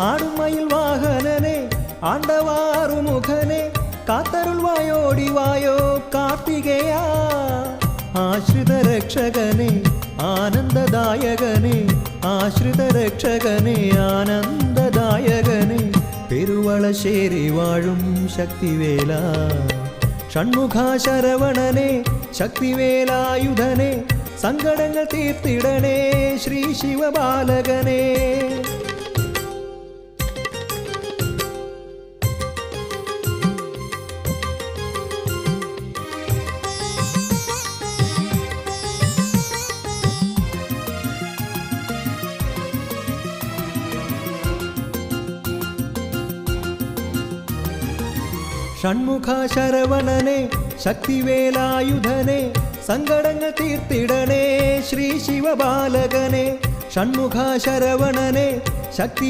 ആടുമയിൽ വാഹനനെ ആണ്ടവാറുമുഖനെ കാത്തരുൾവായോടി വായോ കാർത്തികേയ ആശ്രിത രക്ഷകനെ ആനന്ദദായകനെ ആശ്രിത രക്ഷകനെ ആനന്ദദായകനെ പെരുവളശ്ശേരി വാഴും ശക്തിവേല ഷൺമുഖ ശരവണനെ ശക്തിവേലായുധനെ സങ്കടങ്ങൾ തീർത്തിടണേ ശ്രീ ശിവബാലകനെ ഷൺമുഖ ശരവണനെ ശക്തിവേലായുധനെ സങ്കടങ്ങൾ തീർത്തിടണേ ശ്രീ ശിവബാലകനെ ഷൺമുഖ ശരവണനെ ശക്തി